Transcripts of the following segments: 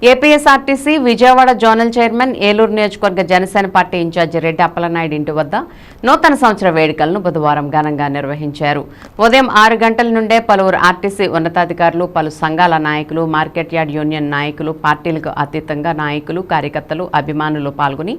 APSRTC Vijayawada zonal chairman Eluru నియోజకవర్గ Janasena party incharge Reddy Appalanaidu ఇంటి వద్ద నూతన సంవత్సర వేడుకలను బుధవారం ఘనంగా నిర్వహించారు. ఉదయం 6 గంటల నుండే పలువురు ఆర్టీసీ ఉన్నతాధికారులు, పలు సంఘాల నాయకులు, మార్కెట్ యార్డ్ యూనియన్ నాయకులు, పార్టీలకు అతీతంగా నాయకులు, కార్యకర్తలు, అభిమానులు పాల్గొని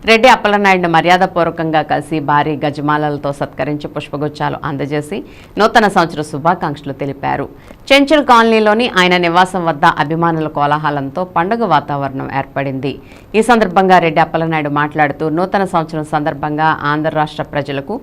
రెడ్డి అప్పలనాయుడును మర్యాదపూర్వకంగా కలిసి భారీ గజమాలలతో సత్కరించి పుష్పగుచ్చాలు అందజేసి నూతన సంవత్సర శుభాకాంక్షలు తెలిపారు. చెంచల్ కాలనీలోని ఆయన నివాసం వద్ద అభిమానుల కోలాహలంతో పండుగ వాతావరణం ఏర్పడింది. ఈ సందర్భంగా రెడ్డి అప్పలనాయుడు మాట్లాడుతూ నూతన సంవత్సరం సందర్భంగా ఆంధ్ర రాష్ట్ర ప్రజలకు,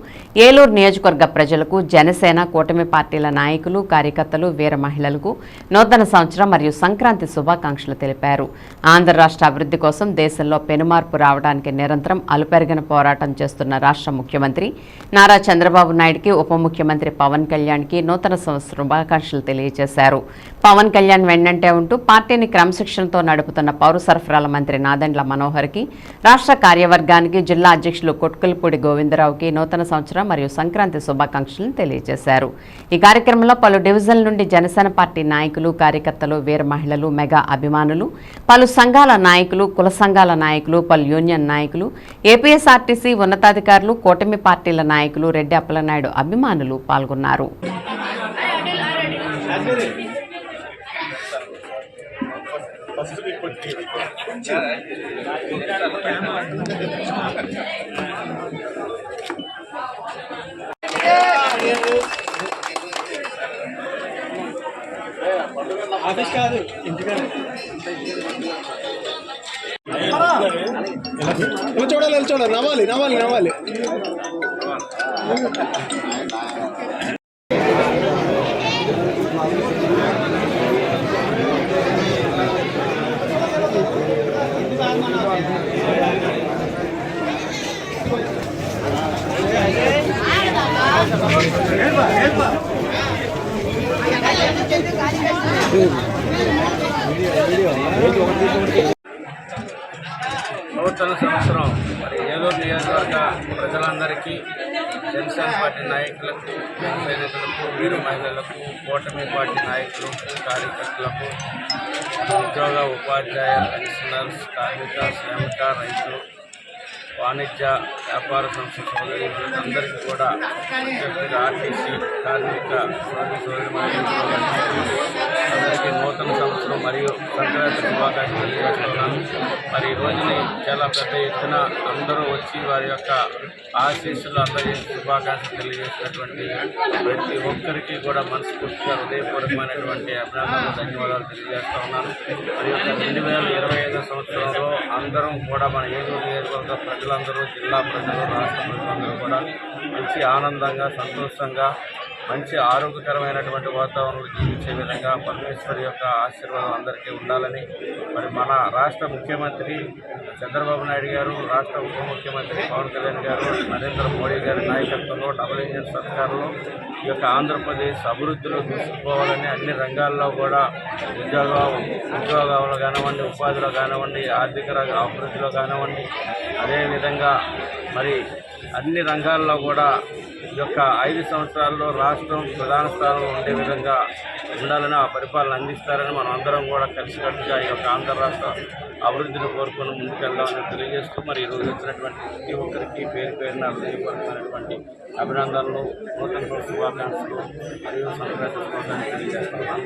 ఏలూరు నియోజకవర్గ ప్రజలకు, జనసేన కూటమి పార్టీల నాయకులు, కార్యకర్తలు, వీర మహిళలకు నూతన సంవత్సరం మరియు సంక్రాంతి శుభాకాంక్షలు తెలిపారు. ఆంధ్ర రాష్ట్ర అభివృద్ధి కోసం దేశంలో పెనుమార్పు రావడానికి నిరంతరం అలుపెరగని పోరాటం చేస్తున్న రాష్ట్ర ముఖ్యమంత్రి నారా చంద్రబాబు నాయుడుకి, ఉప ముఖ్యమంత్రి పవన్ కళ్యాణ్కి నూతన సంవత్సర శుభాకాంక్షలు తెలియజేశారు. పవన్ కళ్యాణ్ వెన్నంటే ఉంటూ పార్టీని క్రమశిక్షణతో నడుపుతున్న పౌర సరఫరాల మంత్రి నాదెండ్ల మనోహర్కి, రాష్ట్ర కార్యవర్గానికి, జిల్లా అధ్యక్షులు కొట్కలపూడి గోవిందరావుకి నూతన సంవత్సరం మరియు సంక్రాంతి శుభాకాంక్షలను తెలియజేశారు. ఈ కార్యక్రమంలో పలు డివిజన్ల నుండి జనసేన పార్టీ నాయకులు, కార్యకర్తలు, వీర మహిళలు, మెగా అభిమానులు, పలు సంఘాల నాయకులు, కుల సంఘాల నాయకులు, పలు యూనియన్ నాయకులు, ఏపీఎస్ఆర్టీసీ ఉన్నతాధికారులు, కూటమి పార్టీల నాయకులు, రెడ్డి అప్పలనాయుడు అభిమానులు పాల్గొన్నారు. చూడాలి నవ్వాలి నవ్వాలి నవ్వాలి. నూతన సంవత్సరం మరి ఏలూరు నియోజకవర్గ ప్రజలందరికీ, జనసేన పార్టీ నాయకులకు, జనసైనికులకు, వీర మహిళలకు, కూటమి పార్టీ నాయకులకు, కార్యకర్తలకు, ఉద్యోగ, ఉపాధ్యాయ, పెన్షనర్స్, కార్మిక, శ్రామిక, రైతులు, వాణిజ్య వ్యాపార సంస్థ సోదరులందరికీ కూడా ఆర్టీసీ కార్మిక అందరికీ నూతన సంవత్సరం మరియు సంక్రాంతి శుభాకాంక్షలు తెలియజేస్తున్నాను. మరి ఈ రోజుని చాలా పెద్ద ఎత్తున అందరూ వచ్చి వారి యొక్క ఆశీస్సులు అందజేసి శుభాకాంక్షలు తెలియజేసినటువంటి ప్రతి ఒక్కరికి కూడా మనస్ఫూర్తిగా హృదయపూర్వకమైనటువంటి అభినందనలు, ధన్యవాదాలు తెలియజేస్తూ ఉన్నాను. మరి యొక్క 2025 సంవత్సరంలో అందరం కూడా మన ఏలూరు నియోజకవర్గ ప్రజలందరూ, జిల్లా ప్రజలు, రాష్ట్ర ప్రజలందరూ కూడా మంచి ఆనందంగా, సంతోషంగా, మంచి ఆరోగ్యకరమైనటువంటి వాతావరణంలో జీవించే విధంగా పరమేశ్వరి యొక్క ఆశీర్వాదం అందరికీ ఉండాలని, మరి మన రాష్ట్ర ముఖ్యమంత్రి చంద్రబాబు నాయుడు గారు, రాష్ట్ర ఉప ముఖ్యమంత్రి పవన్ కళ్యాణ్ గారు, నరేంద్ర మోడీ గారి నాయకత్వంలో డబుల్ ఇంజిన్ సర్కారులో ఈ యొక్క ఆంధ్రప్రదేశ్ అభివృద్ధిలో తీసుకుపోవాలని అన్ని రంగాల్లో కూడా ఉద్యోగాలు కానివ్వండి, ఉపాధిలో కానివ్వండి, ఆర్థిక అభివృద్ధిలో కానివ్వండి, అదేవిధంగా మరి అన్ని రంగాల్లో కూడా ఈ యొక్క 5 సంవత్సరాల్లో రాష్ట్రం ప్రధాన స్థానంలో ఉండే విధంగా ఉండాలని, ఆ పరిపాలన అందిస్తారని మనం అందరం కూడా కలిసికట్టుగా ఈ యొక్క ఆంధ్ర రాష్ట్ర అభివృద్ధిని కోరుకుని ముందుకెళ్దామని తెలియజేస్తూ, మరి ఈరోజు వచ్చినటువంటి ప్రతి ఒక్కరికి పేరు పేరున హృదయపూర్వకమైనటువంటి అభినందనలు, నూతన శుభాకాంక్షలు మరియు సంక్రాంతి శుభాకాంక్షలు తెలియజేస్తున్నాను.